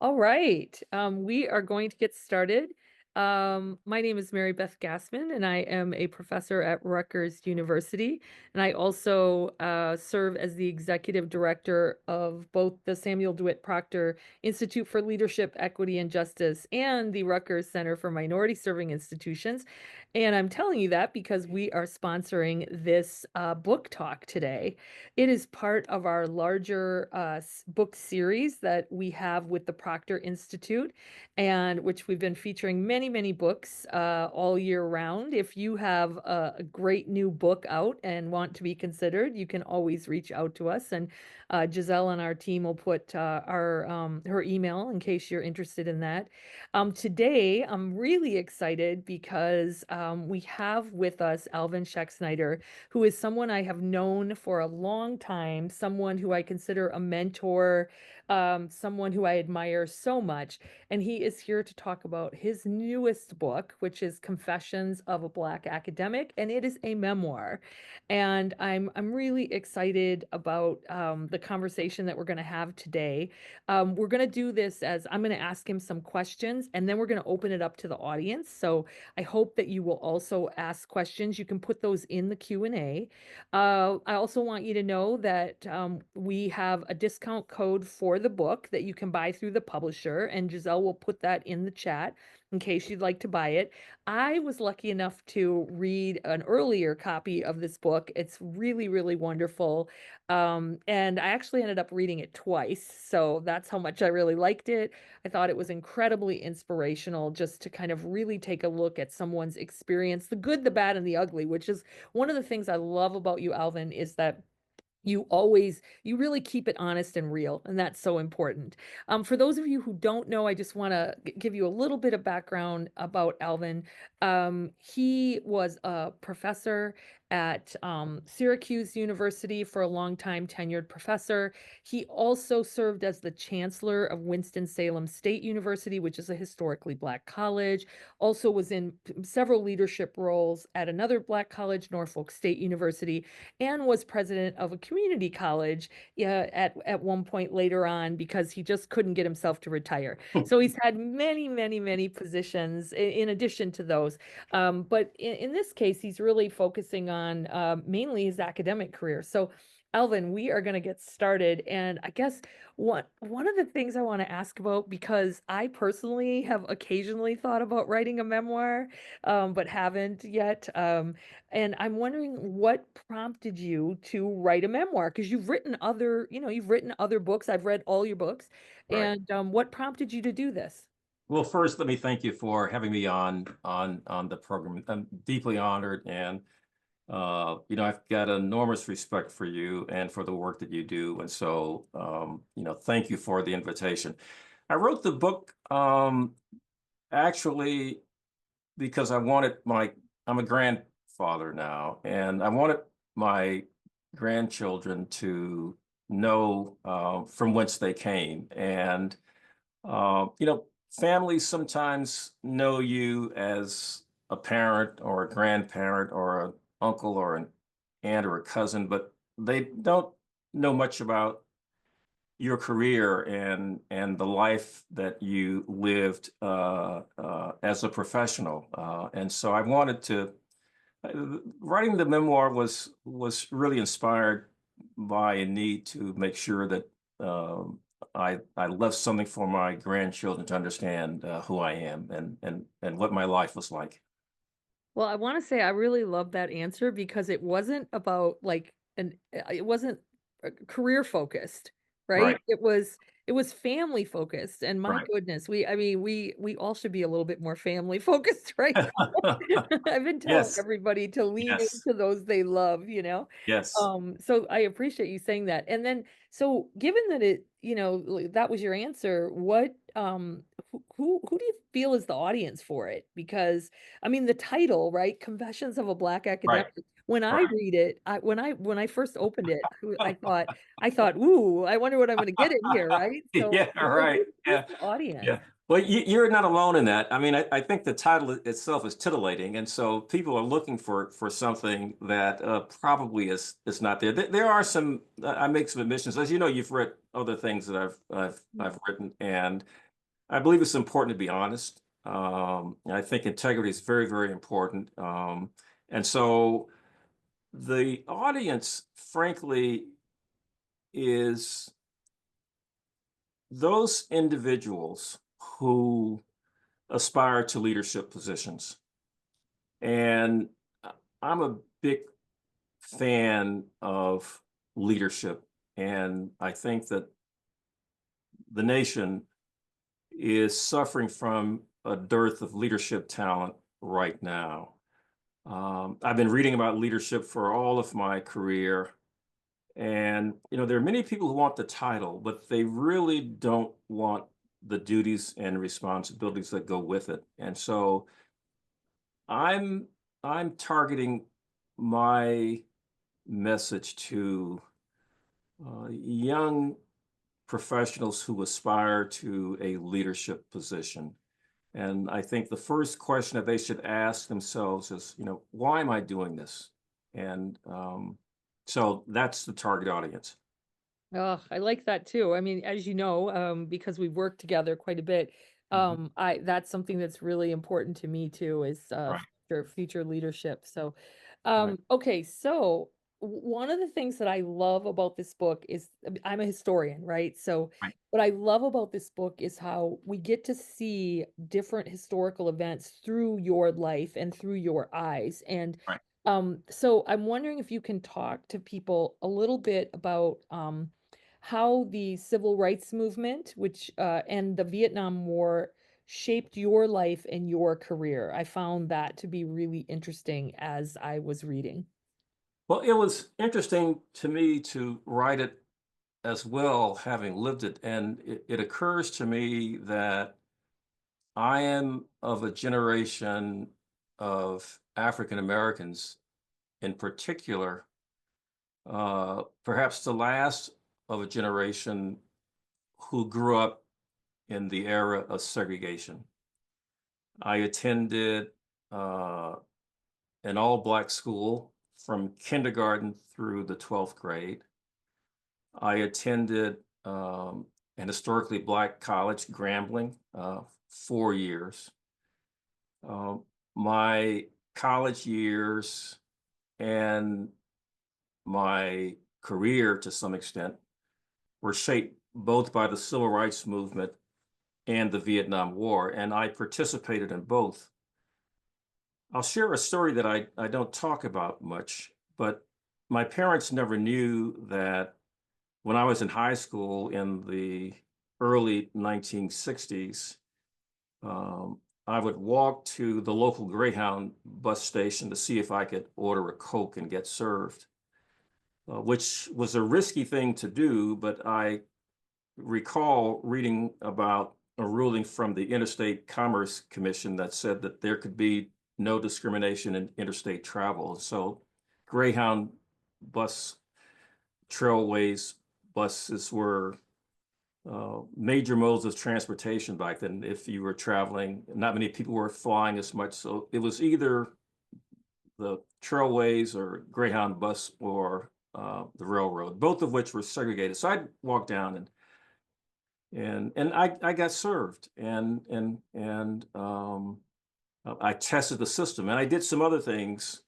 All right. We are going to get started. My name is Mary Beth Gassman, and I am a professor at Rutgers University. And I also serve as the executive director of both the Samuel DeWitt Proctor Institute for Leadership, Equity, and Justice and the Rutgers Center for Minority Serving Institutions. And I'm telling you that because we are sponsoring this book talk today. It is part of our larger book series that we have with the Proctor Institute, and which we've been featuring many, many books all year round. If you have a great new book out and want to be considered, you can always reach out to us. And Giselle on our team will put our her email in case you're interested in that. Today, I'm really excited because we have with us Alvin Schexnider, who is someone I have known for a long time, someone who I consider a mentor, someone who I admire so much. And he is here to talk about his newest book, which is Confessions of a Black Academic, and it is a memoir. And I'm really excited about the conversation that we're going to have today. We're going to do this as I'm going to ask him some questions, and then we're going to open it up to the audience. So I hope that you will also ask questions. You can put those in the Q&A. I also want you to know that we have a discount code for the book that you can buy through the publisher, and Giselle will put that in the chat in case you'd like to buy it. I was lucky enough to read an earlier copy of this book. It's really, really wonderful. And I actually ended up reading it twice. So that's how much I really liked it. I thought it was incredibly inspirational just to kind of really take a look at someone's experience, the good, the bad, and the ugly, which is one of the things I love about you, Alvin, is that you really keep it honest and real, and that's so important. For those of you who don't know, I just want to give you a little bit of background about Alvin. He was a professor at Syracuse University for a long time, tenured professor. He also served as the chancellor of Winston-Salem State University, which is a historically Black college. Also was in several leadership roles at another Black college, Norfolk State University, and was president of a community college at one point later on because he just couldn't get himself to retire. So he's had many, many, many positions in addition to those. But in this case, he's really focusing on mainly his academic career. So Alvin, we are going to get started. And I guess one of the things I want to ask about, because I personally have occasionally thought about writing a memoir, but haven't yet. And I'm wondering what prompted you to write a memoir? Because you've written other books. I've read all your books. Right. And what prompted you to do this? Well, first, let me thank you for having me on the program. I'm deeply honored, and I've got enormous respect for you and for the work that you do. And so, thank you for the invitation. I wrote the book actually because I'm a grandfather now, and I wanted my grandchildren to know from whence they came. And families sometimes know you as a parent or a grandparent or an uncle or an aunt or a cousin, but they don't know much about your career and the life that you lived as a professional. And so I wanted to writing the memoir was really inspired by a need to make sure that I left something for my grandchildren to understand who I am and what my life was like. Well, I want to say I really love that answer because it wasn't about it wasn't career focused, right? Right, It was family focused. And my right. goodness, we all should be a little bit more family focused, right? I've been telling Yes, everybody to lean yes, into those they love. yes. So I appreciate you saying that. And then, so given that that was your answer, who do you feel is the audience for it? Because I mean, the title, right? Confessions of a Black Academic. Right, When I right. read it, when I first opened it, I thought, ooh, I wonder what I'm going to get in here, right? So, Yeah, right. who's Yeah. the audience? Yeah. Well, you're not alone in that. I mean, I think the title itself is titillating, and so people are looking for something that probably is not there. There are some. I make some admissions, as you know. You've read other things that I've written, and I believe it's important to be honest. I think integrity is very, very important. And so the audience, frankly, is those individuals who aspire to leadership positions. And I'm a big fan of leadership. And I think that the nation is suffering from a dearth of leadership talent right now. I've been reading about leadership for all of my career. And, there are many people who want the title, but they really don't want the duties and responsibilities that go with it. And so I'm I'm targeting my message to young professionals who aspire to a leadership position. And I think the first question that they should ask themselves is, why am I doing this? And so that's the target audience. Oh, I like that too. I mean, as you know, because we've worked together quite a bit, Mhm. I that's something that's really important to me too, is Right, future leadership. So, right, okay, so one of the things that I love about this book is I'm a historian, right? So, right, what I love about this book is how we get to see different historical events through your life and through your eyes. And right. so I'm wondering if you can talk to people a little bit about how the civil rights movement, which and the Vietnam War shaped your life and your career. I found that to be really interesting as I was reading. Well, it was interesting to me to write it as well, having lived it. And it occurs to me that I am of a generation of African Americans in particular, perhaps the last of a generation who grew up in the era of segregation. I attended uh, an all Black school from kindergarten through the 12th grade. I attended an historically Black college, Grambling, 4 years. Um, my college years and my career, to some extent, were shaped both by the civil rights movement and the Vietnam War, and I participated in both. I'll share a story that I don't talk about much, but my parents never knew that when I was in high school in the early 1960s, I would walk to the local Greyhound bus station to see if I could order a Coke and get served, which was a risky thing to do, but I recall reading about a ruling from the Interstate Commerce Commission that said that there could be no discrimination in interstate travel. So Greyhound bus trailways buses were major modes of transportation back then. If you were traveling, not many people were flying as much. So it was either the trailways or Greyhound bus or the railroad, both of which were segregated. So I'd walk down and I got served and I tested the system and I did some other things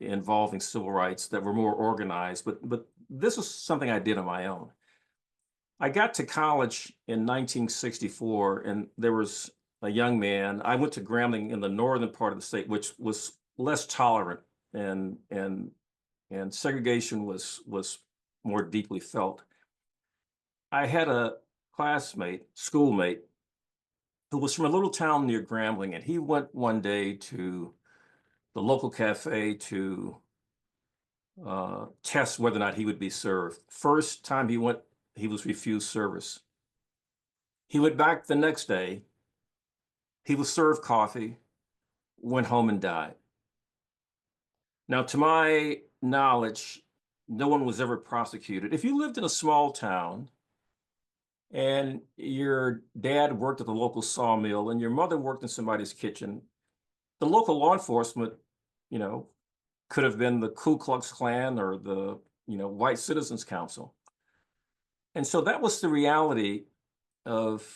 involving civil rights that were more organized, but this was something I did on my own. I got to college in 1964 and there was a young man. I went to Grambling in the northern part of the state, which was less tolerant and segregation was more deeply felt. I had a classmate, schoolmate, who was from a little town near Grambling, and he went one day to the local cafe to test whether or not he would be served. First time he went, he was refused service. He went back the next day. He was served coffee, went home and died. Now, to my knowledge, no one was ever prosecuted. If you lived in a small town and your dad worked at the local sawmill and your mother worked in somebody's kitchen, the local law enforcement, you know, could have been the Ku Klux Klan or the, White Citizens Council. And so that was the reality of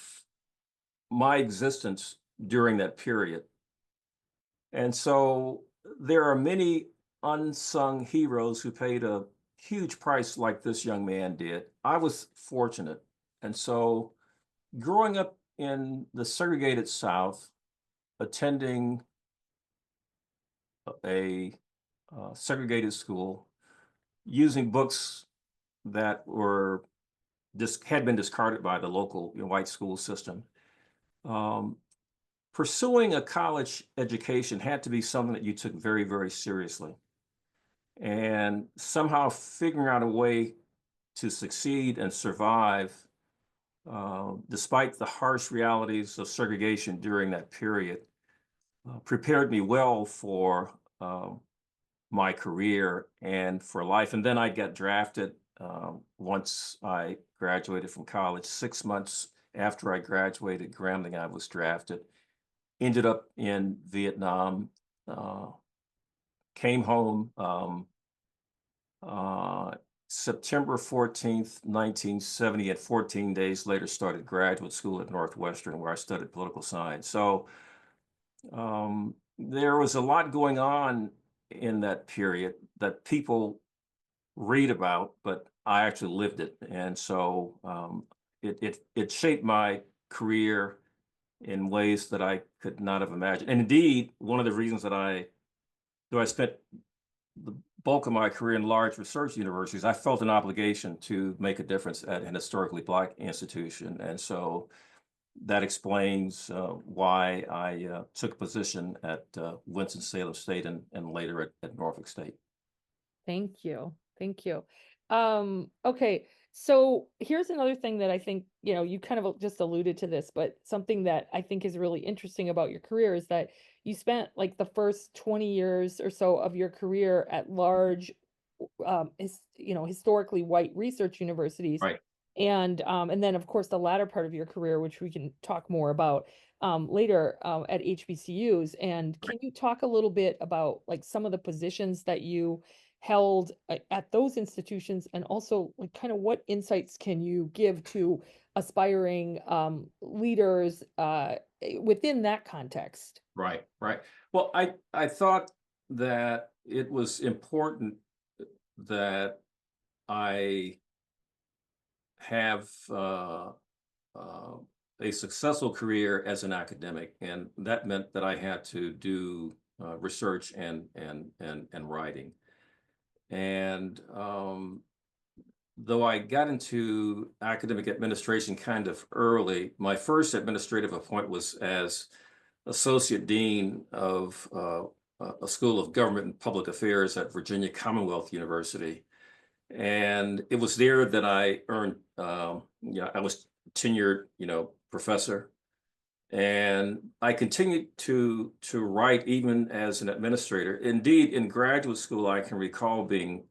my existence during that period. And so there are many unsung heroes who paid a huge price like this young man did. I was fortunate. And so growing up in the segregated South, attending a segregated school, using books that were had been discarded by the local white school system. Um, Pursuing a college education had to be something that you took very, very seriously. And somehow figuring out a way to succeed and survive, despite the harsh realities of segregation during that period, prepared me well for my career and for life. And then I got drafted once I graduated from college. 6 months after I graduated Grambling, I was drafted. Ended up in Vietnam. Uh, Came home uh, September 14th, 1970, and 14 days later started graduate school at Northwestern, where I studied political science. So there was a lot going on in that period that people read about, but I actually lived it. And so it shaped my career in ways that I could not have imagined. And indeed, one of the reasons that though I spent the bulk of my career in large research universities, I felt an obligation to make a difference at an historically Black institution. And so that explains why I took a position at Winston-Salem State and later at Norfolk State. Thank you. Thank you. Okay. So here's another thing that I think, you kind of just alluded to this, but something that I think is really interesting about your career is that you spent like the first 20 years or so of your career at large, historically white research universities. Right. And then of course the latter part of your career, which we can talk more about later, at HBCUs. And can you talk a little bit about like some of the positions that you held at those institutions, and also like kind of what insights can you give to aspiring leaders within that context? Right, right. Well, I thought that it was important that I have uh, a successful career as an academic, and that meant that I had to do research and writing. And though I got into academic administration kind of early, my first administrative appointment was as associate dean of a school of government and public affairs at Virginia Commonwealth University. And it was there that I earned, I was tenured, professor. And I continued to write even as an administrator. Indeed, in graduate school, I can recall being,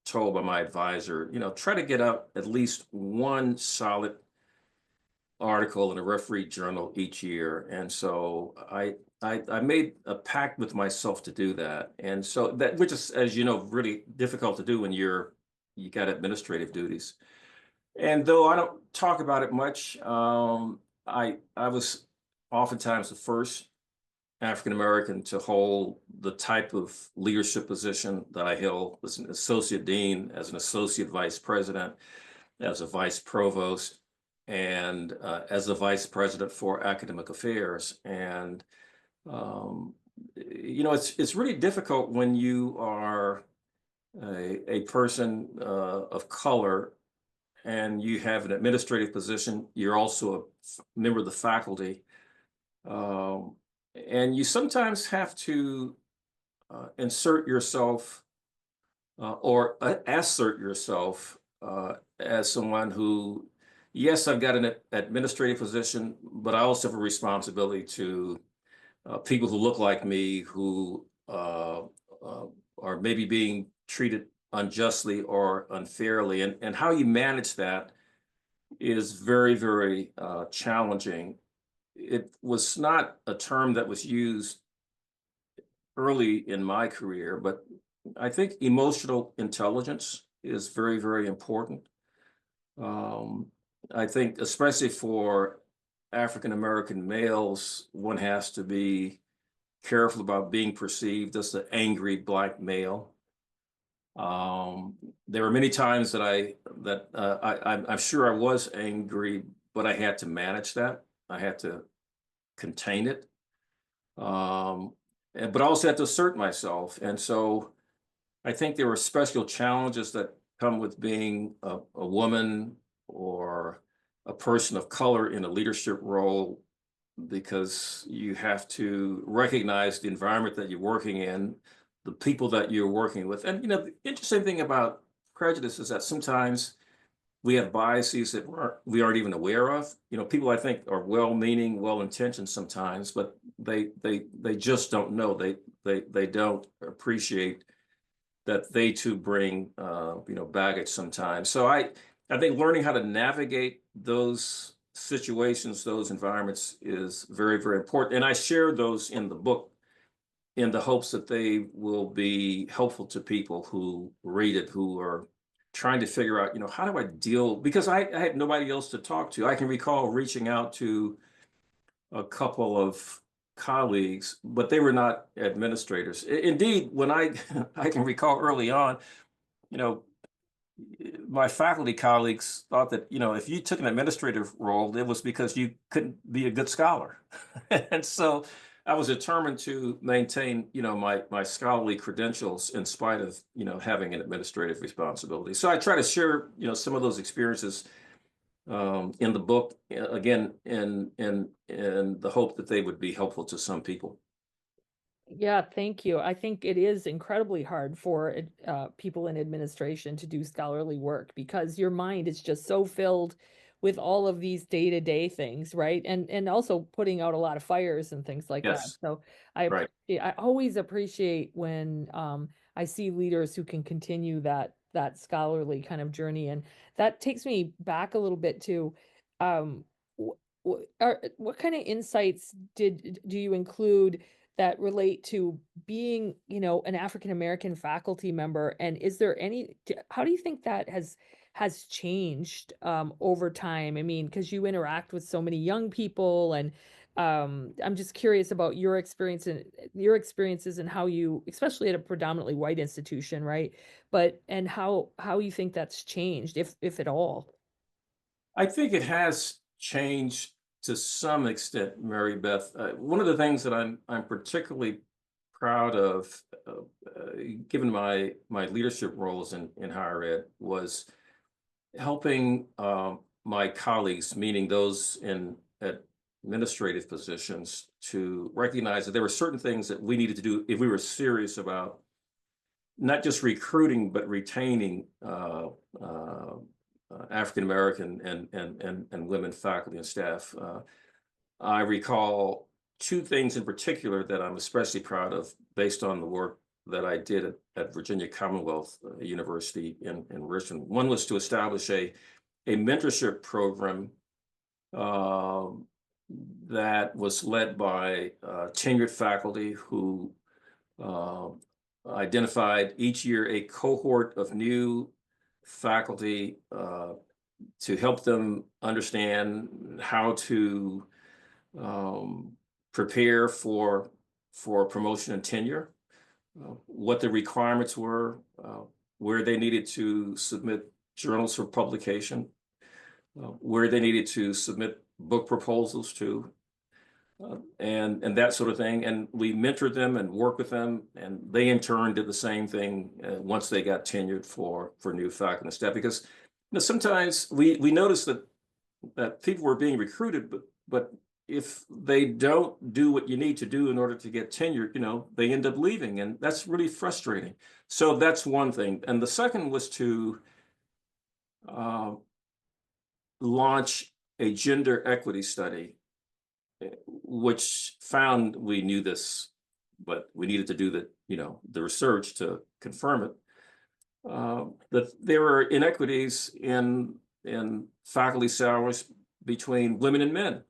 told by my advisor, try to get out at least one solid article in a referee journal each year. And so I made a pact with myself to do that. And so that, which is, as you know, really difficult to do when you got administrative duties. And though I don't talk about it much, I was oftentimes the first African American to hold the type of leadership position that I held as an associate dean, as an associate vice president, as a vice provost, and as a vice president for academic affairs. And um, it's really difficult when you are a person of color and you have an administrative position. You're also a member of the faculty, um, and you sometimes have to insert yourself or assert yourself as someone who, yes, I've got an administrative position, but I also have a responsibility to people who look like me, who uh, are maybe being treated unjustly or unfairly. And how you manage that is very, very challenging. It was not a term that was used early in my career, but I think emotional intelligence is very, very important. Um, I think, especially for African American males, one has to be careful about being perceived as the angry black male. Um, there were many times that I'm sure I was angry, but I had to manage that. I had to contain it, but I also had to assert myself. And so I think there were special challenges that come with being a woman or a person of color in a leadership role, because you have to recognize the environment that you're working in, the people that you're working with. And the interesting thing about prejudice is that sometimes we have biases that we aren't even aware of. People I think are well-meaning, well-intentioned sometimes, but they just don't know. They don't appreciate that they too bring baggage sometimes. So I think learning how to navigate those situations, those environments is very, very important. And I share those in the book in the hopes that they will be helpful to people who read it, who are trying to figure out, how do I deal, because I had nobody else to talk to. I can recall reaching out to a couple of colleagues, but they were not administrators. Indeed, when I I can recall early on, you know, my faculty colleagues thought that, if you took an administrative role, it was because you couldn't be a good scholar. And so I was determined to maintain, my scholarly credentials in spite of, having an administrative responsibility. So I try to share, some of those experiences in the book, again, in the hope that they would be helpful to some people. Yeah, thank you. I think it is incredibly hard for people in administration to do scholarly work because your mind is just so filled with all of these day-to-day things, right? And also putting out a lot of fires and things like that. Yes, So right. I always appreciate when I see leaders who can continue that scholarly kind of journey. And that takes me back a little bit to um, what kind of insights do you include that relate to being, an African American faculty member? And is there how do you think that has changed over time? I mean, because you interact with so many young people, and I'm just curious about your experiences and how you, especially at a predominantly white institution, right? But and how you think that's changed, if at all. I think it has changed to some extent, Mary Beth. One of the things that I'm particularly proud of, given my leadership roles in higher ed, was helping my colleagues, meaning those in administrative positions, to recognize that there were certain things that we needed to do if we were serious about not just recruiting but retaining African American and women faculty and staff. I recall two things in particular that I'm especially proud of based on the work that I did at Virginia Commonwealth University in Richmond. One was to establish a mentorship program uh, that was led by tenured faculty who uh, identified each year a cohort of new faculty to help them understand how to um, prepare for promotion and tenure, what the requirements were, where they needed to submit journals for publication, where they needed to submit book proposals to, and that sort of thing. And we mentored them and worked with them, and they in turn did the same thing once they got tenured for new faculty and staff. Because sometimes we noticed that people were being recruited, but if they don't do what you need to do in order to get tenure, they end up leaving, and that's really frustrating. So that's one thing. And the second was to uh, launch a gender equity study, which found, we knew this, but we needed to do the research to confirm it, that there were inequities in faculty salaries between women and men.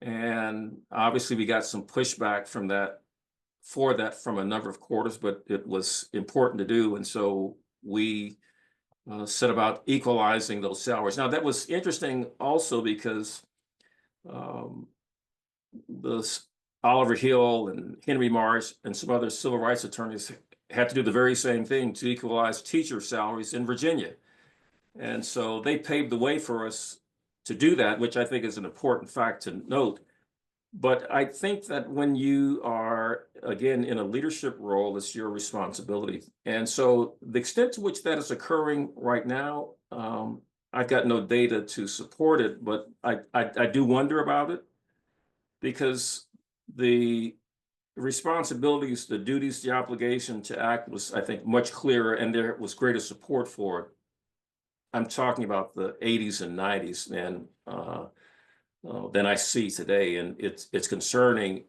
And obviously we got some pushback for that from a number of quarters, but it was important to do. And so we set about equalizing those salaries. Now, that was interesting also because Um, the Oliver Hill and Henry Marsh and some other civil rights attorneys had to do the very same thing to equalize teacher salaries in Virginia. And so they paved the way for us to do that, which I think is an important fact to note. But I think that when you are, again, in a leadership role, it's your responsibility. And so the extent to which that is occurring right now, I've got no data to support it, but I do wonder about it because the responsibilities, the duties, the obligation to act was, I think, much clearer and there was greater support for it. I'm talking about the 80s and 90s than I see today, and it's concerning.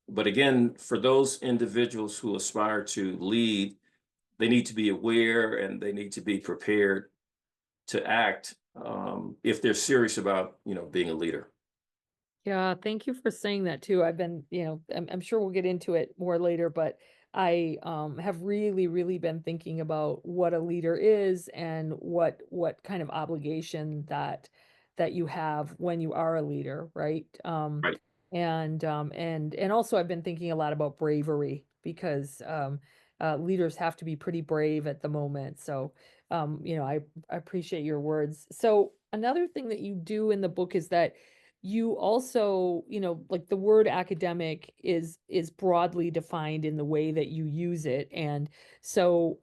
But again, for those individuals who aspire to lead, they need to be aware and they need to be prepared to act if they're serious about being a leader. Yeah, thank you for saying that too. I've been, I'm sure we'll get into it more later, but I have really, really been thinking about what a leader is and what kind of obligation that you have when you are a leader, right? Right. And also I've been thinking a lot about bravery because leaders have to be pretty brave at the moment. So I appreciate your words. So another thing that you do in the book is that you also, like the word academic is broadly defined in the way that you use it. And so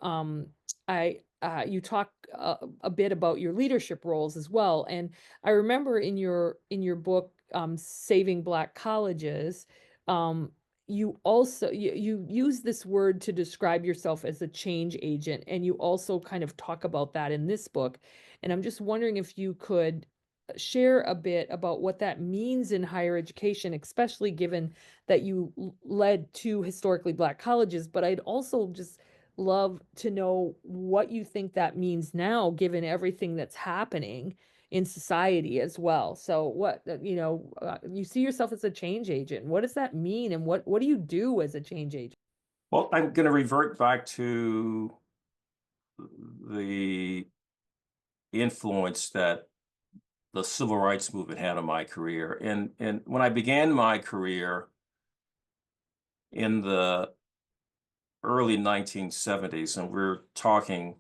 I you talk a bit about your leadership roles as well. And I remember in your book Saving Black Colleges, you also you use this word to describe yourself as a change agent, and you also kind of talk about that in this book. And I'm just wondering if you could share a bit about what that means in higher education, especially given that you led two historically Black colleges. But I'd also just love to know what you think that means now, given everything that's happening in society as well. So you see yourself as a change agent. What does that mean? And what do you do as a change agent? Well, I'm going to revert back to the influence that the civil rights movement had on my career. And when I began my career in the early 1970s, and we're talking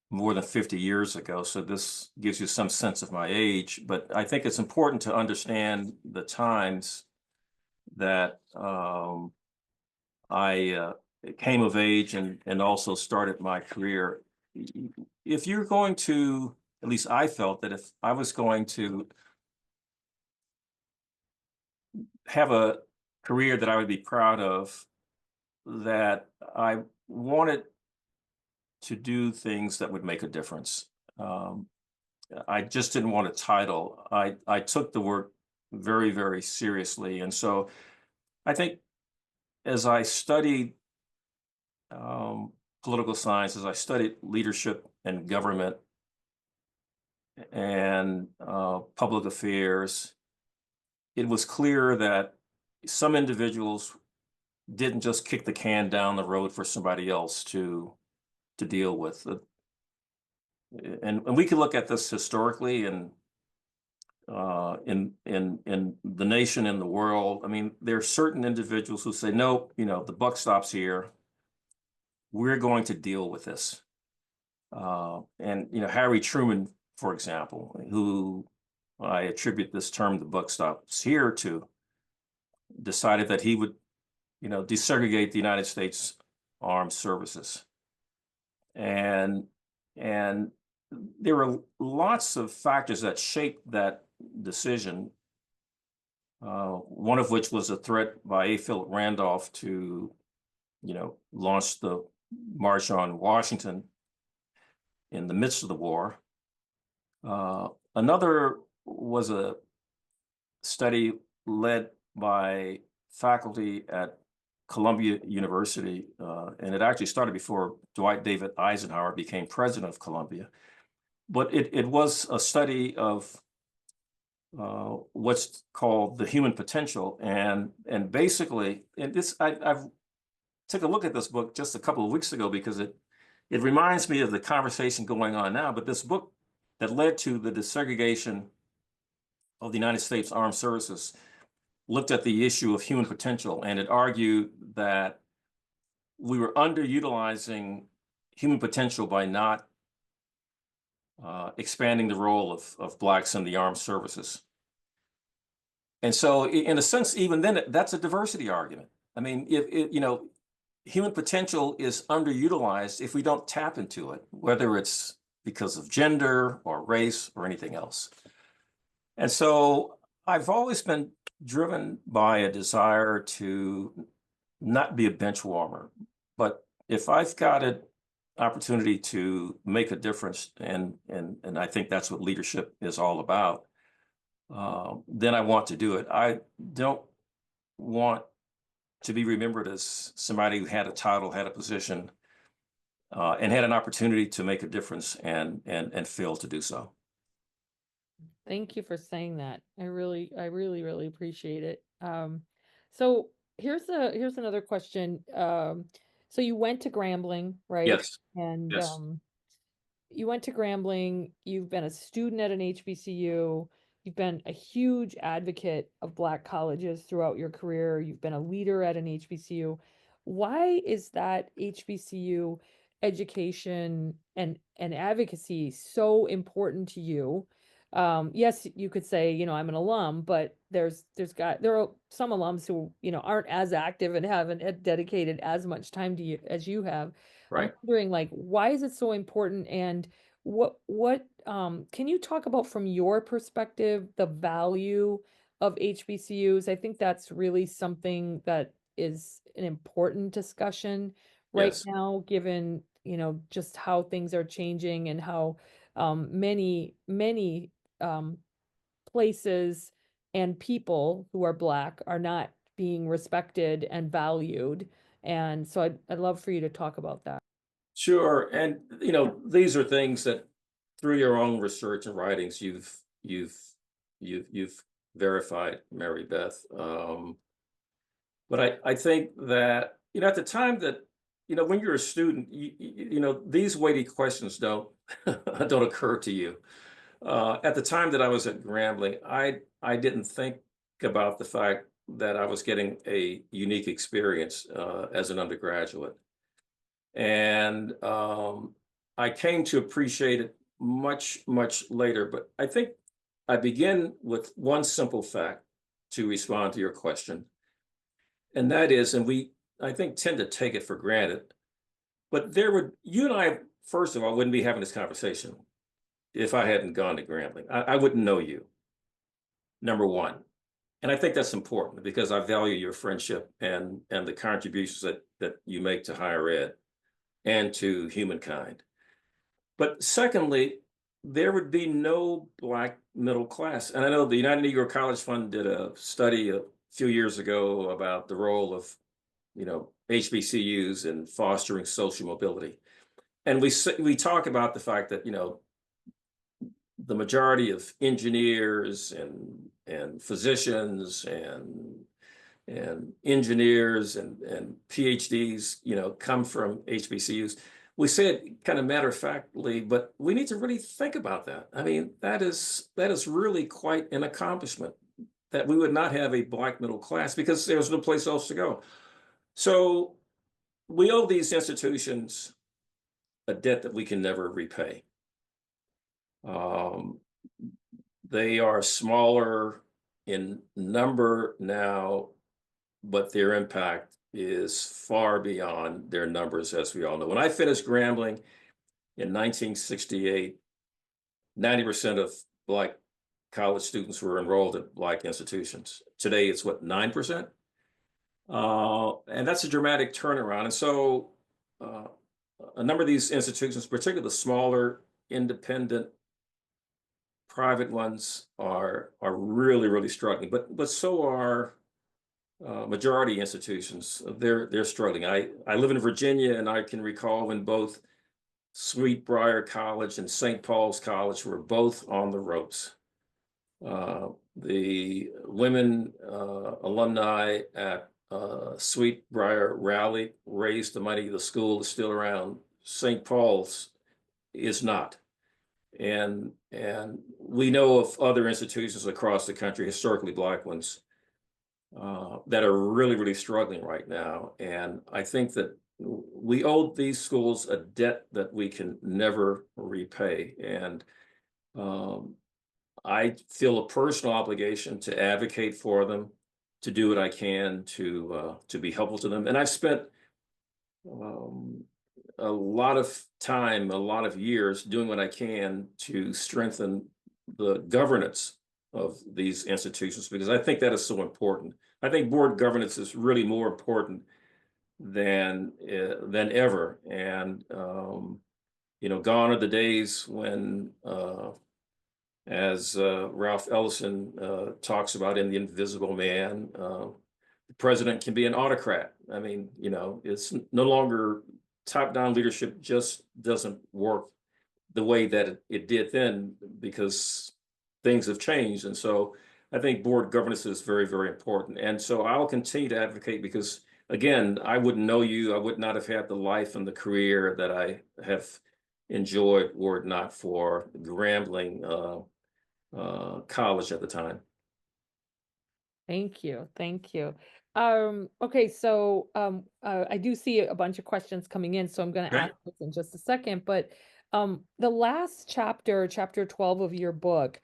more than 50 years ago, so this gives you some sense of my age, but I think it's important to understand the times that I came of age and also started my career. If you're going to, at least I felt that if I was going to have a career that I would be proud of, that I wanted to do things that would make a difference. Um, I just didn't want a title. I took the work very, very seriously. And so I think as I studied political science, as I studied leadership and government and public affairs, it was clear that some individuals didn't just kick the can down the road for somebody else to deal with. And we can look at this historically and in the nation and the world. I mean, there are certain individuals who say, nope, the buck stops here. We're going to deal with this. And Harry Truman, for example, who I attribute this term, the buck stops here, to, decided that he would, desegregate the United States Armed Services. And and there were lots of factors that shaped that decision. One of which was a threat by A. Philip Randolph to, launch the March on Washington in the midst of the war. Another was a study led by faculty at Columbia University, and it actually started before Dwight David Eisenhower became president of Columbia. But it was a study of what's called the human potential, and basically, and this I've took a look at this book just a couple of weeks ago because it reminds me of the conversation going on now. But this book that led to the desegregation of the United States Armed Services looked at the issue of human potential, and it argued that we were underutilizing human potential by not expanding the role of Blacks in the armed services. And so, in a sense, even then, that's a diversity argument. I mean, if human potential is underutilized if we don't tap into it, whether it's because of gender or race or anything else. And so, I've always been driven by a desire to not be a bench warmer, but if I've got an opportunity to make a difference, and I think that's what leadership is all about, then I want to do it. I don't want to be remembered as somebody who had a title, had a position, and had an opportunity to make a difference and failed to do so. Thank you for saying that. I really appreciate it. So here's another question. So you went to Grambling, right? Yes, And yes, you went to Grambling, you've been a student at an HBCU, you've been a huge advocate of Black colleges throughout your career, you've been a leader at an HBCU. Why is that HBCU education and advocacy so important to you? Yes, you could say, I'm an alum, but there are some alums who, aren't as active and haven't dedicated as much time to you as you have. I'm right. wondering, like, why is it so important, and what can you talk about from your perspective the value of HBCUs? I think that's really something that is an important discussion right Yes, now, given, just how things are changing and how many um places and people who are Black are not being respected and valued. And so I'd love for you to talk about that. sure. And these are things that, through your own research and writings, you've verified, Mary Beth. But I think that, at the time that, when you're a student, these weighty questions don't don't occur to you. At the time that I was at Grambling, I didn't think about the fact that I was getting a unique experience as an undergraduate, and I came to appreciate it much later. But I think I begin with one simple fact to respond to your question, and that is, and we, I think, tend to take it for granted, but you and I, first of all, wouldn't be having this conversation if I hadn't gone to Grambling. I wouldn't know you, number one. And I think that's important because I value your friendship and the contributions that you make to higher ed and to humankind. But secondly, there would be no Black middle class. And I know the United Negro College Fund did a study a few years ago about the role of HBCUs in fostering social mobility. And we talk about the fact that the majority of engineers and physicians and engineers and PhDs, come from HBCUs. We say it kind of matter of factly, but we need to really think about that. I mean, that is really quite an accomplishment that we would not have a Black middle class because there was no place else to go. So we owe these institutions a debt that we can never repay. Um, they are smaller in number now, but their impact is far beyond their numbers, as we all know. When I finished Grambling in 1968, 90% of Black college students were enrolled at Black institutions. Today, it's what, 9%? And that's a dramatic turnaround. And so uh, a number of these institutions, particularly the smaller, independent, private ones, are really struggling. But so are majority institutions. They're struggling. I live in Virginia, and I can recall when both Sweetbriar College and St. Paul's College were both on the ropes. The women alumni at Sweetbriar rallied, raised the money. The school is still around. St. Paul's is not. And we know of other institutions across the country, historically Black ones, that are really, really struggling right now. And I think that we owe these schools a debt that we can never repay. And um, I feel a personal obligation to advocate for them, to do what I can to be helpful to them. And I've spent um, a lot of time, a lot of years doing what I can to strengthen the governance of these institutions because I think that is so important. I think board governance is really more important than ever. And gone are the days when, as Ralph Ellison talks about in *The Invisible Man*, the president can be an autocrat. I mean, it's no longer top-down leadership just doesn't work the way that it did then because things have changed. And so I think board governance is very, very important. And so I'll continue to advocate because, again, I wouldn't know you. I would not have had the life and the career that I have enjoyed were it not for Grambling College at the time. Thank you. Thank you. Okay, so I do see a bunch of questions coming in, so I'm going to Okay. ask this in just a second. But the last chapter, chapter 12 of your book,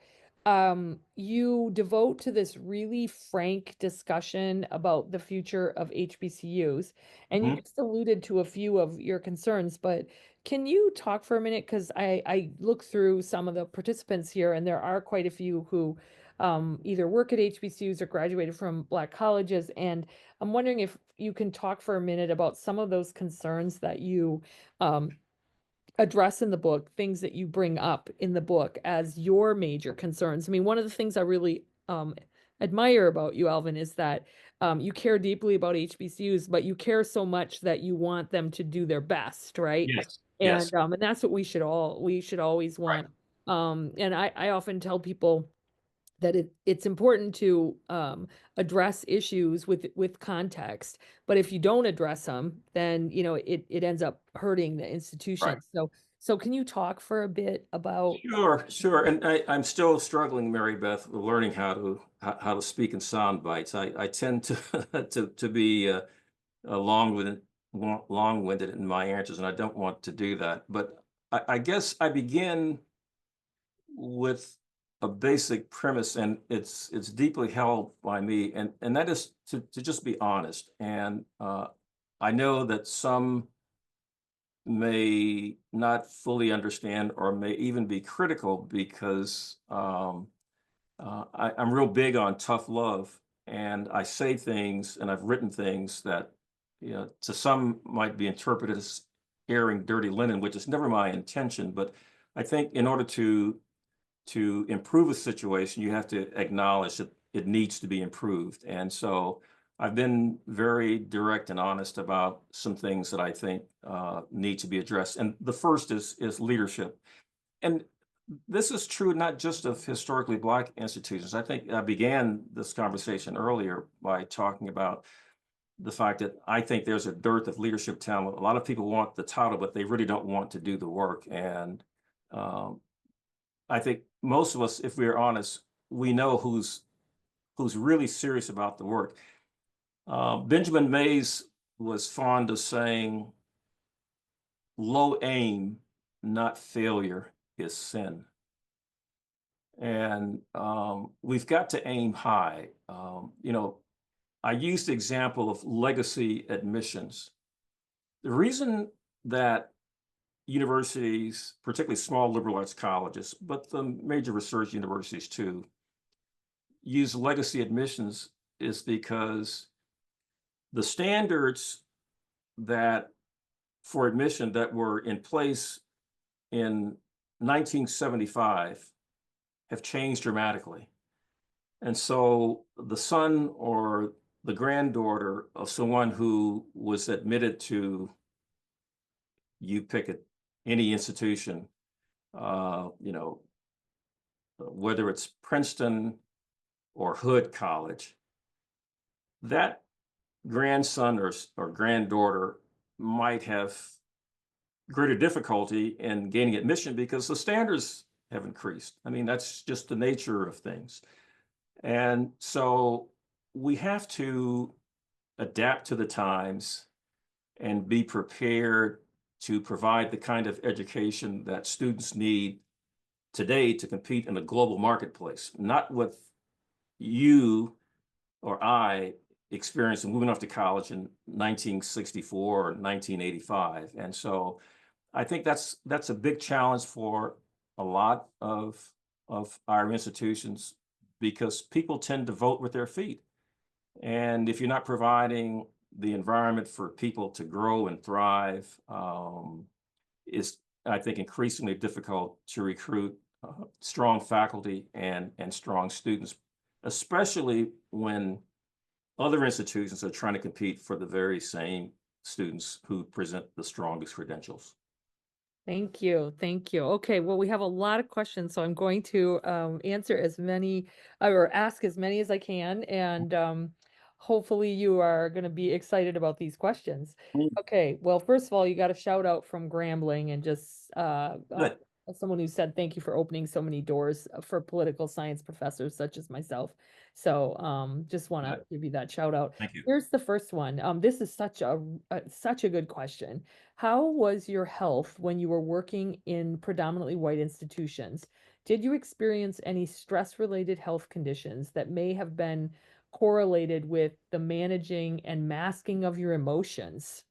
you devote to this really frank discussion about the future of HBCUs. And you Mhm. just alluded to a few of your concerns, but can you talk for a minute? Because I look through some of the participants here, and there are quite a few who either work at HBCUs or graduated from Black colleges. And I'm wondering if you can talk for a minute about some of those concerns that you um, address in the book, things that you bring up in the book as your major concerns. I mean, one of the things I really admire about you, Alvin, is that you care deeply about HBCUs, but you care so much that you want them to do their best, right? Yes. Yes. And that's what we should always Right. want. And I often tell people that it's important to address issues with context, but if you don't address them, then it ends up hurting the Right. institution. So can you talk for a bit about? Sure, sure. And I'm still struggling, Mary Beth, with learning how to speak in sound bites. I tend to to be long-winded long-winded in my answers, and I don't want to do that. But I guess I begin with a basic premise, and it's deeply held by me, and that is to just be honest. And I know that some may not fully understand or may even be critical because I'm real big on tough love, and I say things and I've written things that to some might be interpreted as airing dirty linen, which is never my intention. But I think in order to improve a situation, you have to acknowledge that it needs to be improved. And so I've been very direct and honest about some things that I think need to be addressed. And the first is leadership. And this is true not just of historically Black institutions. I think I began this conversation earlier by talking about the fact that I think there's a dearth of leadership talent. A lot of people want the title, but they really don't want to do the work. And um, I think most of us, if we're honest, we know who's really serious about the work. Benjamin Mays was fond of saying, "Low aim, not failure, is sin." And we've got to aim high. I used the example of legacy admissions. The reason that universities, particularly small liberal arts colleges, but the major research universities too, use legacy admissions is because the standards that for admission that were in place in 1975 have changed dramatically. And so the son or the granddaughter of someone who was admitted to, you pick it, any institution, uh, you know, whether it's Princeton or Hood College, that grandson or granddaughter might have greater difficulty in gaining admission because the standards have increased. I mean, that's just the nature of things. And so we have to adapt to the times and be prepared to provide the kind of education that students need today to compete in a global marketplace, not what you or I experienced moving off to college in 1964 or 1985. And so I think that's a big challenge for a lot of our institutions because people tend to vote with their feet. And if you're not providing the environment for people to grow and thrive, it's, I think, increasingly difficult to recruit strong faculty and strong students, especially when other institutions are trying to compete for the very same students who present the strongest credentials. Thank you. Thank you. Okay, well, we have a lot of questions, so I'm going to answer as many or ask as many as I can, and hopefully you are going to be excited about these questions. Mm. Okay, well, first of all, you got a shout out from Grambling and just Good. someone who said thank you for opening so many doors for political science professors such as myself. So just want to Good. give you that shout out. Thank you. Here's the first one. This is such a good question. How was your health when you were working in predominantly white institutions? Did you experience any stress-related health conditions that may have been correlated with the managing and masking of your emotions?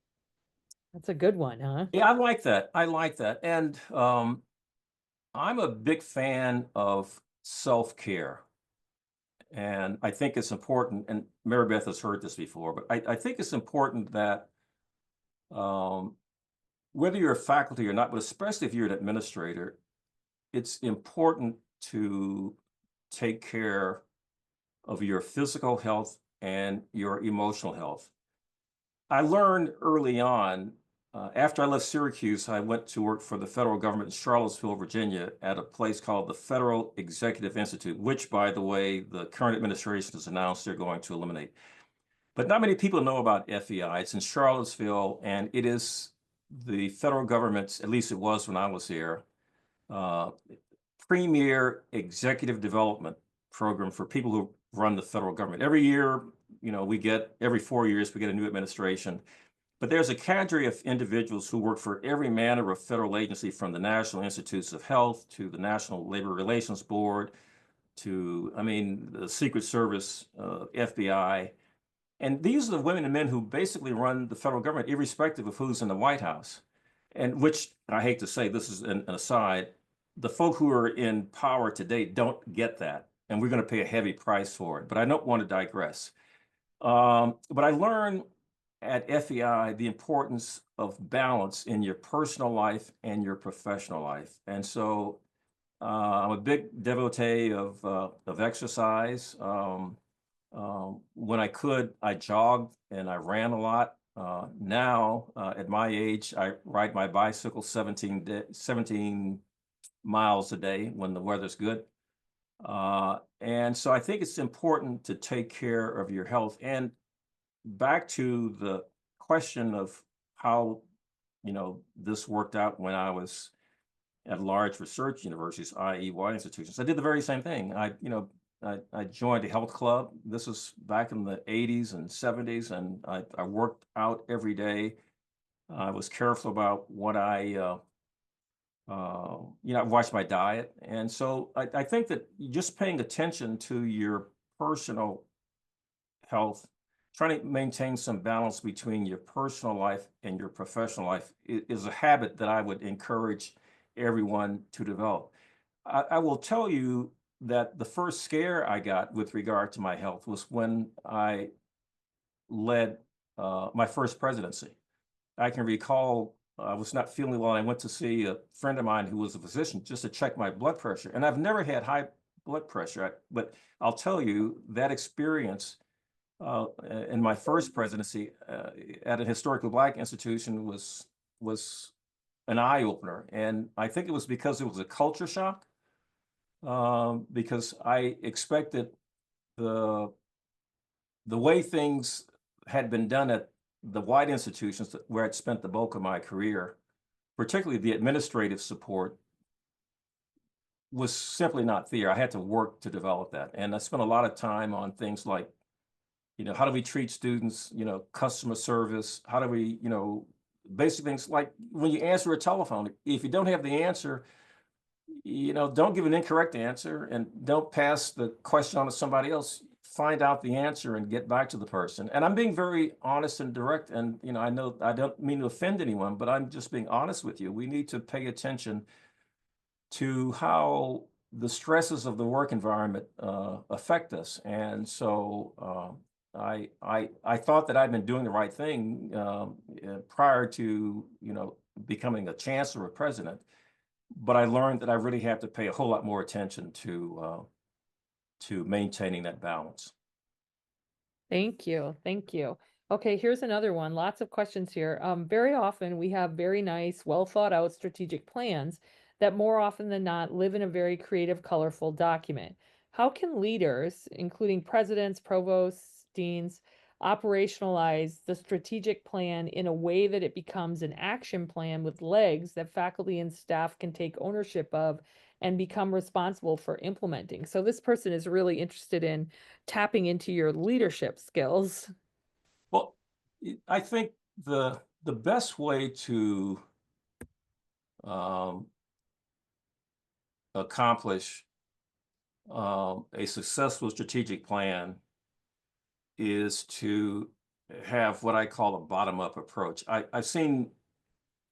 That's a good one, huh? Yeah, I like that. I like that. And I'm a big fan of self-care. And I think it's important, and Mary Beth has heard this before, but I think it's important that um, whether you're a faculty or not, but especially if you're an administrator, it's important to take care of your physical health and your emotional health. I learned early on, after I left Syracuse, I went to work for the federal government in Charlottesville, Virginia, at a place called the Federal Executive Institute, which, by the way, the current administration has announced they're going to eliminate. But not many people know about FEI. It's in Charlottesville, and it is the federal government's, at least it was when I was here, uh, premier executive development program for people who run the federal government. Every year, every 4 years, we get a new administration. But there's a cadre of individuals who work for every manner of federal agency, from the National Institutes of Health to the National Labor Relations Board to, I mean, the Secret Service, FBI. And these are the women and men who basically run the federal government, irrespective of who's in the White House. And which, I hate to say, this is an aside, the folk who are in power today don't get that. And we're going to pay a heavy price for it. But I don't want to digress. But I learned at FEI the importance of balance in your personal life and your professional life. And so I'm a big devotee of exercise. When I could, I jogged and I ran a lot. Now, at my age, I ride my bicycle 17 miles a day when the weather's good. And so I think it's important to take care of your health. And back to the question of how, this worked out when I was at large research universities, i.e. white institutions. I did the very same thing. I joined a health club. This was back in the 80s and 70s, and I worked out every day. I was careful about what I watched my diet. And so I think that just paying attention to your personal health, trying to maintain some balance between your personal life and your professional life is a habit that I would encourage everyone to develop. I will tell you that the first scare I got with regard to my health was when I led my first presidency. I can recall I was not feeling well. I went to see a friend of mine who was a physician just to check my blood pressure. And I've never had high blood pressure, but I'll tell you that experience in my first presidency at a historically Black institution was an eye opener. And I think it was because it was a culture shock, because I expected the the way things had been done at the white institutions where I'd spent the bulk of my career, particularly the administrative support, was simply not there. I had to work to develop that. And I spent a lot of time on things like, how do we treat students, customer service? How do we, basic things like when you answer a telephone, if you don't have the answer, don't give an incorrect answer and don't pass the question on to somebody else. Find out the answer and get back to the person. And I'm being very honest and direct. And, I know I don't mean to offend anyone, but I'm just being honest with you. We need to pay attention to how the stresses of the work environment affect us. And so I thought that I'd been doing the right thing prior to becoming a chancellor or president, but I learned that I really have to pay a whole lot more attention to maintaining that balance. Thank you. Thank you. Okay, here's another one. Lots of questions here. Very often we have very nice, well thought out strategic plans that more often than not live in a very creative, colorful document. How can leaders, including presidents, provosts, deans, operationalize the strategic plan in a way that it becomes an action plan with legs that faculty and staff can take ownership of and become responsible for implementing? So this person is really interested in tapping into your leadership skills. Well, I think the best way to um, accomplish a successful strategic plan is to have what I call a bottom-up approach. I've seen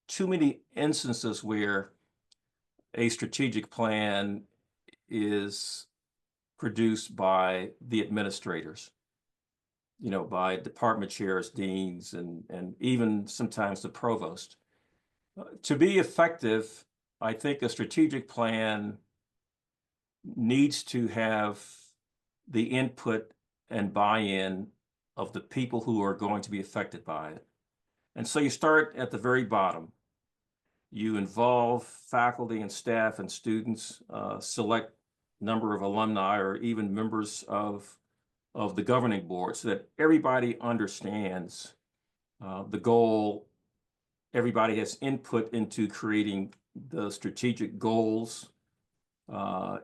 too many instances where a strategic plan is produced by the administrators, by department chairs, deans, and even sometimes the provost. To be effective, I think a strategic plan needs to have the input and buy-in of the people who are going to be affected by it. And so you start at the very bottom. You involve faculty and staff and students, select number of alumni or even members of the governing board so that everybody understands the goal. Everybody has input into creating the strategic goals,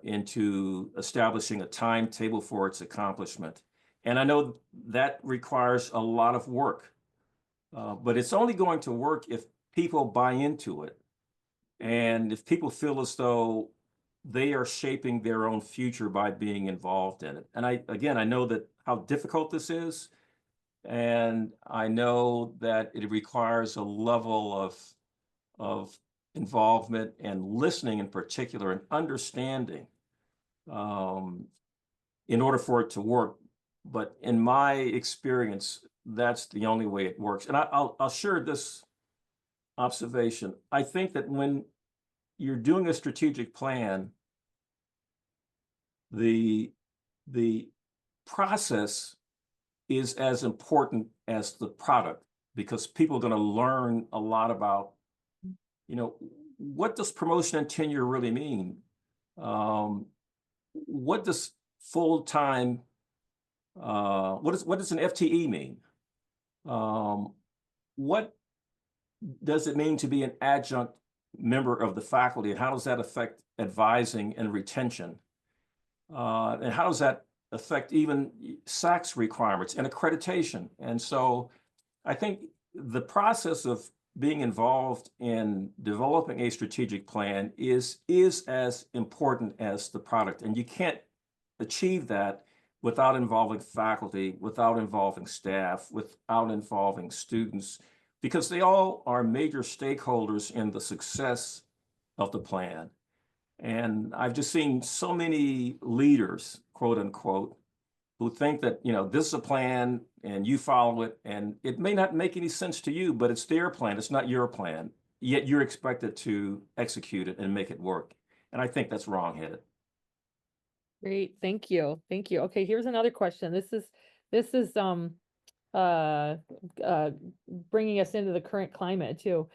into establishing a timetable for its accomplishment. And I know that requires a lot of work, but it's only going to work if people buy into it. And if people feel as though they are shaping their own future by being involved in it. And I know that how difficult this is. And I know that it requires a level of involvement and listening in particular and understanding um, in order for it to work. But in my experience, that's the only way it works. And I'll share this observation. I think that when you're doing a strategic plan, the the process is as important as the product because people are going to learn a lot about, you know, what does promotion and tenure really mean? Um, what does full time? What does an FTE mean? Um, what does it mean to be an adjunct member of the faculty, and how does that affect advising and retention? And how does that affect even SACS requirements and accreditation? And so I think the process of being involved in developing a strategic plan is as important as the product. And you can't achieve that without involving faculty, without involving staff, without involving students, because they all are major stakeholders in the success of the plan. And I've just seen so many leaders, quote unquote, who think that, this is a plan and you follow it, and it may not make any sense to you, but it's their plan. It's not your plan. Yet you're expected to execute it and make it work. And I think that's wrongheaded. Great, thank you, thank you. Okay, here's another question. This is uh uh bringing us into the current climate too.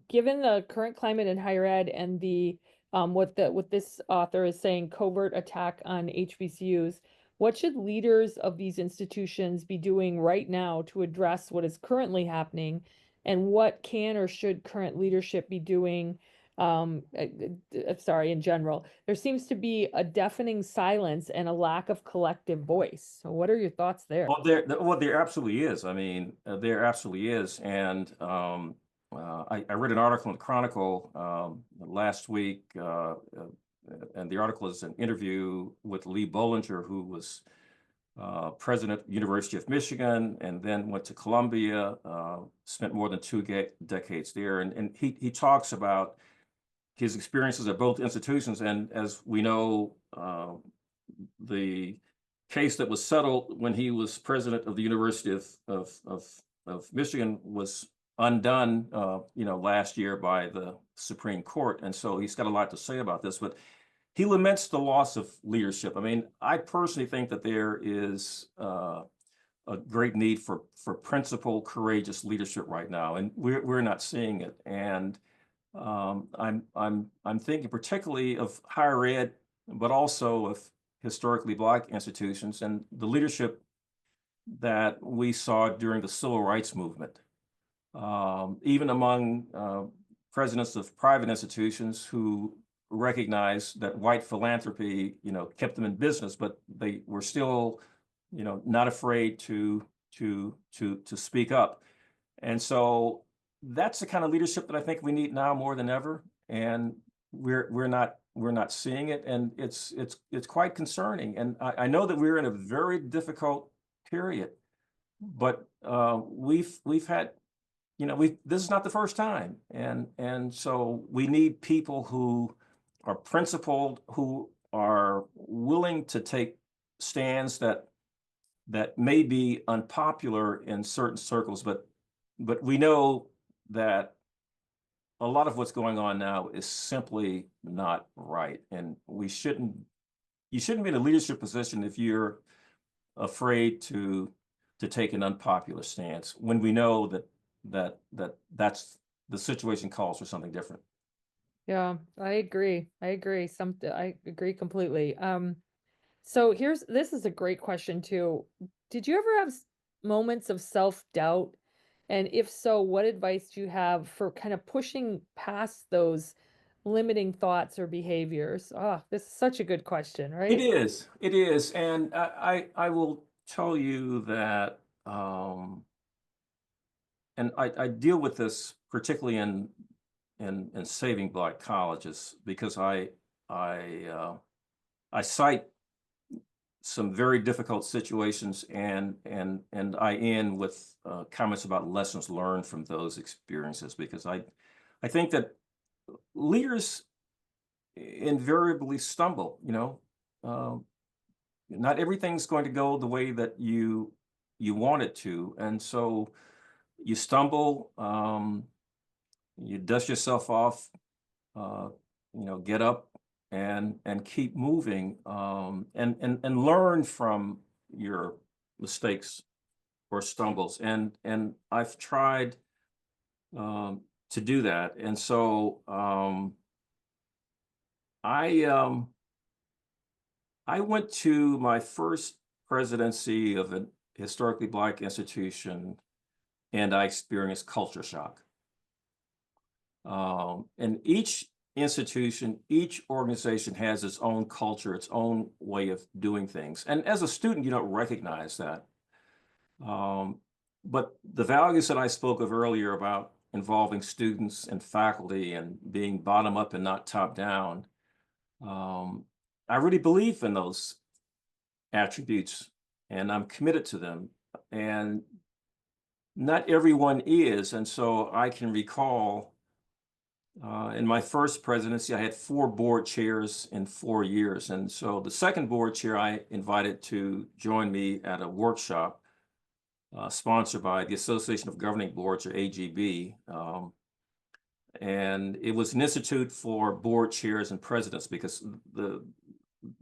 Given the current climate in higher ed and the what this author is saying, covert attack on HBCUs, what should leaders of these institutions be doing right now to address what is currently happening, and what can or should current leadership be doing sorry, in general, there seems to be a deafening silence and a lack of collective voice. So what are your thoughts there? Well, there absolutely is. I mean, there absolutely is. And I read an article in the Chronicle last week, and the article is an interview with Lee Bollinger, who was president of the University of Michigan, and then went to Columbia, spent more than two decades there. And he talks about his experiences at both institutions. And as we know, the case that was settled when he was president of the University of Michigan was undone, last year by the Supreme Court. And so he's got a lot to say about this, but he laments the loss of leadership. I mean, I personally think that there is a great need for principled, courageous leadership right now, and we're not seeing it. And I'm thinking particularly of higher ed, but also of historically Black institutions and the leadership that we saw during the civil rights movement, even among presidents of private institutions who recognized that white philanthropy, kept them in business, but they were still, not afraid to speak up. And so that's the kind of leadership that I think we need now more than ever. And we're not seeing it, and it's quite concerning. And I know that we're in a very difficult period, but we've had, we this is not the first time, and so we need people who are principled, who are willing to take stands that may be unpopular in certain circles, but we know that a lot of what's going on now is simply not right, and you shouldn't be in a leadership position if you're afraid to take an unpopular stance when we know that's the situation calls for something different. Yeah, I agree. I agree. I agree completely. So this is a great question too. Did you ever have moments of self-doubt? And if so, what advice do you have for kind of pushing past those limiting thoughts or behaviors? Ah, this is such a good question, right? It is, and I will tell you that, and I deal with this particularly in saving Black colleges, because I I cite some very difficult situations, and I end with comments about lessons learned from those experiences, because I think that leaders invariably stumble. Um, Not everything's going to go the way that you want it to, and so you stumble, you dust yourself off, uh, get up and keep moving, and learn from your mistakes or stumbles. And I've tried to do that. And so I I went to my first presidency of a historically Black institution, and I experienced culture shock. And each institution, each organization has its own culture, its own way of doing things. And as a student, you don't recognize that. Um, but the values that I spoke of earlier about involving students and faculty and being bottom up and not top down, um, I really believe in those attributes, and I'm committed to them. And not everyone is. And so I can recall in my first presidency, I had four board chairs in 4 years. And so the second board chair I invited to join me at a workshop sponsored by the Association of Governing Boards, or AGB. And it was an institute for board chairs and presidents, because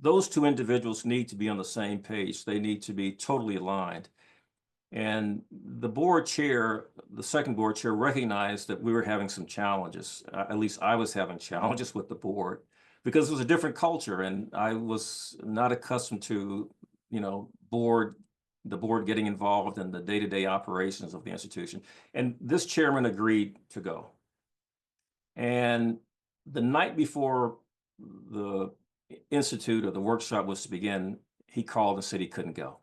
those two individuals need to be on the same page. They need to be totally aligned. And the second board chair, recognized that we were having some challenges. At least I was having challenges with the board, because it was a different culture, and I was not accustomed to, the board getting involved in the day-to-day operations of the institution. And this chairman agreed to go. And the night before the institute or the workshop was to begin, he called and said he couldn't go.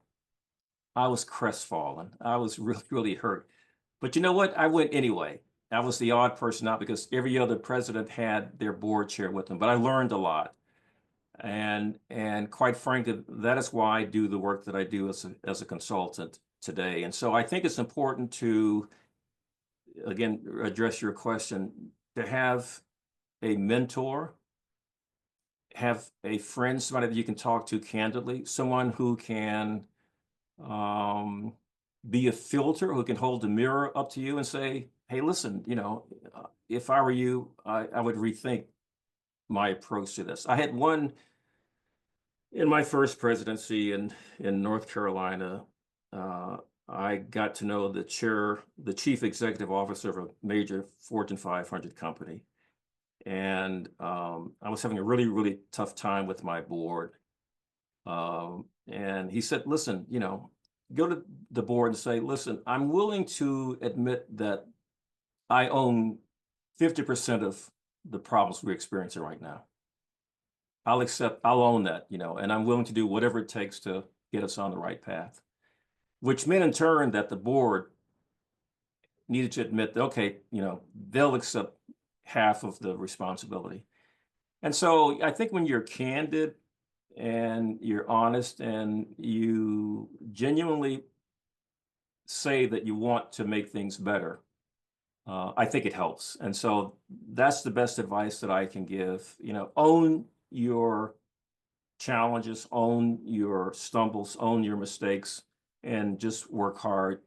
I was crestfallen. I was really, really hurt. But you know what? I went anyway. I was the odd person out because every other president had their board chair with them. But I learned a lot. And quite frankly, that is why I do the work that I do as a consultant today. And so I think it's important to, again, address your question, to have a mentor, have a friend, somebody that you can talk to candidly, someone who can um, be a filter, who can hold the mirror up to you and say, hey, listen, if I were you, I would rethink my approach to this. I had one in my first presidency in North Carolina. Uh, I got to know the chief executive officer of a major Fortune 500 company. And I was having a really, really tough time with my board. And he said, listen, go to the board and say, listen, I'm willing to admit that I own 50% of the problems we're experiencing right now. I'll own that, and I'm willing to do whatever it takes to get us on the right path, which meant in turn that the board needed to admit that, okay, they'll accept half of the responsibility. And so I think when you're candid and you're honest and you genuinely say that you want to make things better, I think it helps. And so that's the best advice that I can give. Own your challenges, own your stumbles, own your mistakes, and just work hard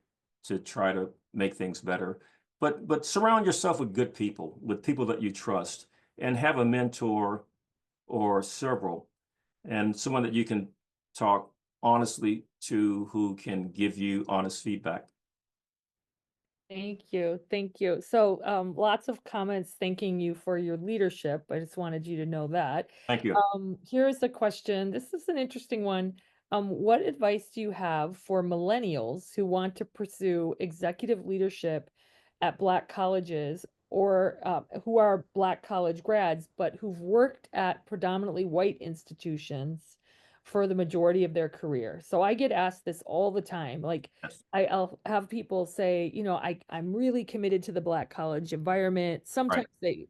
to try to make things better. But surround yourself with people that you trust, and have a mentor or several, and someone that you can talk honestly to who can give you honest feedback. Thank you. Thank you. So, lots of comments thanking you for your leadership. I just wanted you to know that. Thank you. Here's a question. This is an interesting one. What advice do you have for millennials who want to pursue executive leadership at Black colleges or who are Black college grads, but who've worked at predominantly white institutions for the majority of their career? So I get asked this all the time. Like, Yes. I'll have people say, I'm really committed to the Black college environment. Right. Sometimes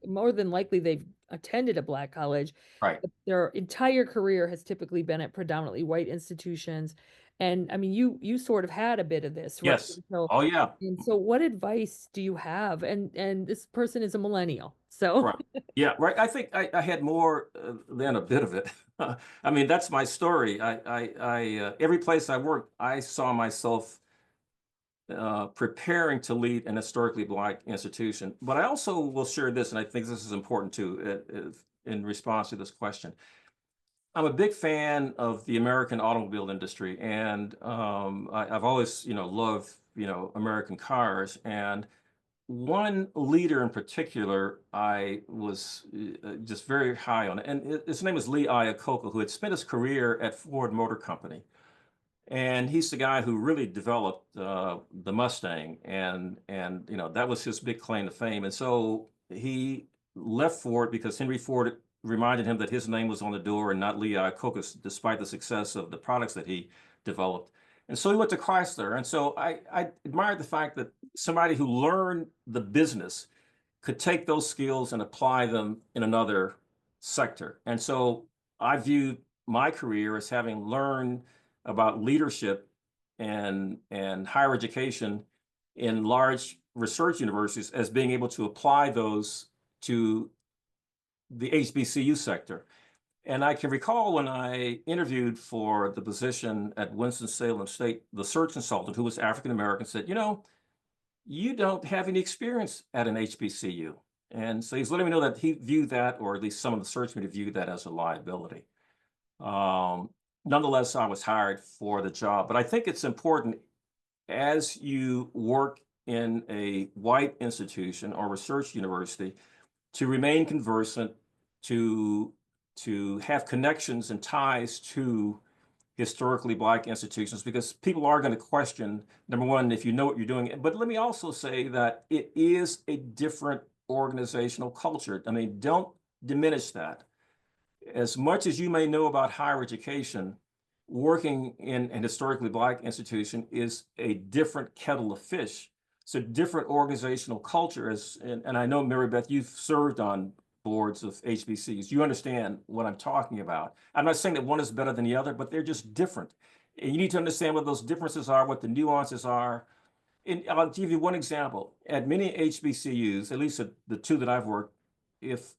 more than likely, they've attended a Black college, Right. but their entire career has typically been at predominantly white institutions. And I mean, you sort of had a bit of this, right? Yes. Oh yeah. And so what advice do you have? And this person is a millennial. So Right. Yeah, right. I think I had more than a bit of it. I mean, that's my story. Every place I worked, I saw myself preparing to lead an historically Black institution. But I also will share this, and I think this is important too, in response to this question. I'm a big fan of the American automobile industry, and I've always, loved, American cars. And one leader in particular, I was just very high on, and his name is Lee Iacocca, who had spent his career at Ford Motor Company, and he's the guy who really developed the Mustang, and that was his big claim to fame. And so he left Ford because Henry Ford reminded him that his name was on the door and not Lee Iacocca's, despite the success of the products that he developed. And so he went to Chrysler. And so I admired the fact that somebody who learned the business could take those skills and apply them in another sector. And so I viewed my career as having learned about leadership and higher education in large research universities as being able to apply those to the HBCU sector. And I can recall when I interviewed for the position at Winston-Salem State, the search consultant, who was African American, said, you don't have any experience at an HBCU. And so he's letting me know that he viewed that, or at least some of the search media viewed that as a liability. Nonetheless, I was hired for the job. But I think it's important, as you work in a white institution or research university, to remain conversant, to have connections and ties to historically Black institutions, because people are going to question, number one, if you know what you're doing. But let me also say that it is a different organizational culture. I mean, don't diminish that. As much as you may know about higher education, working in an historically Black institution is a different kettle of fish. It's a different organizational culture. And I know, Mary Beth, you've served on boards of HBCUs. You understand what I'm talking about. I'm not saying that one is better than the other, but they're just different. And you need to understand what those differences are, what the nuances are. And I'll give you one example. At many HBCUs, at least at the two that I've worked, if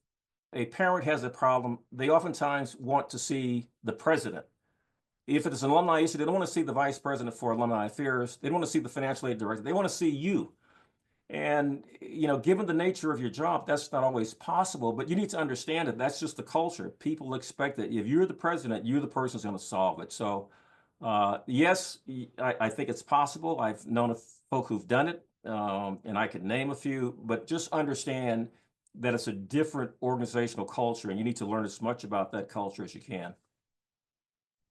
a parent has a problem, they oftentimes want to see the president. If it's an alumni issue, they don't want to see the vice president for alumni affairs. They don't want to see the financial aid director. They want to see you. And given the nature of your job, that's not always possible. But you need to understand that that's just the culture. People expect that if you're the president, you're the person who's going to solve it. So, yes, I think it's possible. I've known of folk who've done it, and I could name a few. But just understand that it's a different organizational culture, and you need to learn as much about that culture as you can.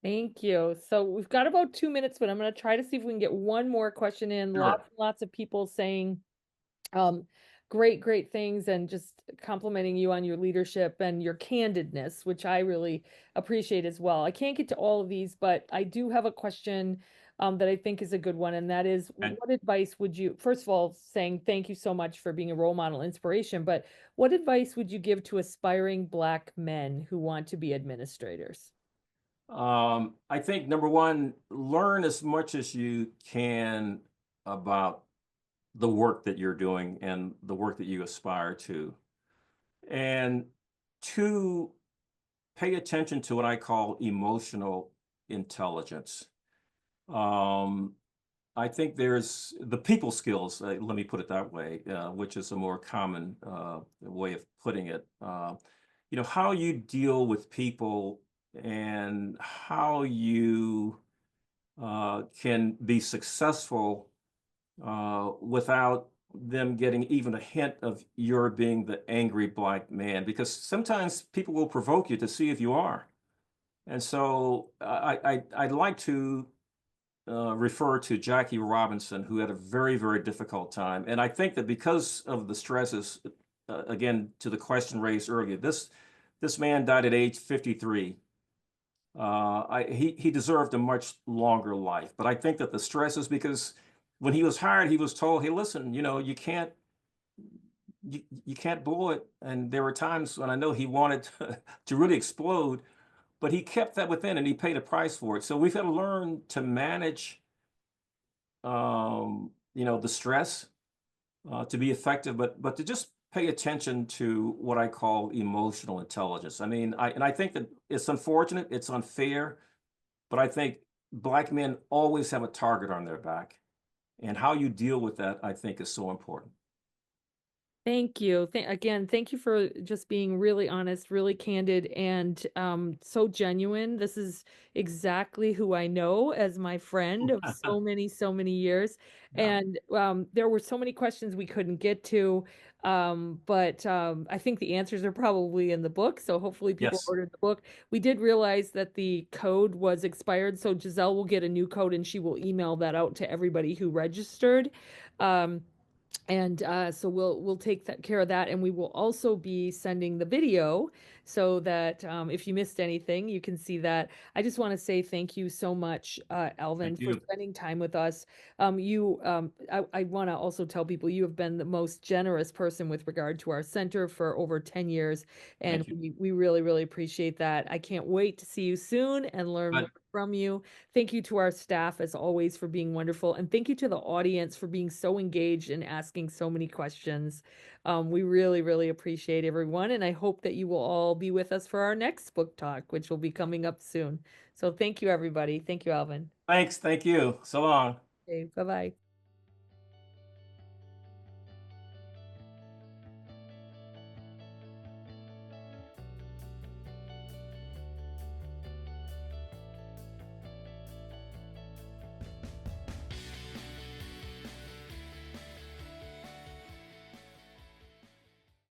Thank you. So we've got about 2 minutes, but I'm going to try to see if we can get one more question in. Lots Sure. and lots of people saying um, great things and just complimenting you on your leadership and your candidness, which I really appreciate as well. I can't get to all of these, but I do have a question that I think is a good one, and that is, And what advice would you, first of all, saying thank you so much for being a role model inspiration, but what advice would you give to aspiring Black men who want to be administrators? I think number one, learn as much as you can about the work that you're doing and the work that you aspire to. And two, pay attention to what I call emotional intelligence. Um, I think there's the people skills, let me put it that way, which is a more common way of putting it. How you deal with people and how you can be successful without them getting even a hint of your being the angry Black man, because sometimes people will provoke you to see if you are. And so I'd like to refer to Jackie Robinson, who had a very, very difficult time. And I think that because of the stresses, again, to the question raised earlier, this man died at age 53. He deserved a much longer life, but I think that the stresses, because when he was hired, he was told, "Hey, listen, you can't blow it." And there were times when I know he wanted to really explode, but he kept that within, and he paid a price for it. So we've got to learn to manage, the stress to be effective, but to just pay attention to what I call emotional intelligence. I mean, I think that it's unfortunate, it's unfair, but I think Black men always have a target on their back, and how you deal with that, I think, is so important. Thank you. Again, thank you for just being really honest, really candid, and so genuine. This is exactly who I know as my friend of so many years. Yeah, And there were so many questions we couldn't get to, but I think the answers are probably in the book. So hopefully people yes, ordered the book. We did realize that the code was expired, so Giselle will get a new code and she will email that out to everybody who registered. Um, and so we'll take that care of that, and we will also be sending the video so that if you missed anything, you can see that. I just want to say thank you so much, Alvin, thank for you. spending time with us. I want to also tell people you have been the most generous person with regard to our center for over 10 years, and Thank you. we really, really appreciate that. I can't wait to see you soon and learn more But from you. Thank you to our staff, as always, for being wonderful. And thank you to the audience for being so engaged and asking so many questions. We really, really appreciate everyone. And I hope that you will all be with us for our next book talk, which will be coming up soon. So thank you, everybody. Thank you, Alvin. thanks, thank you. So long. Okay, bye bye.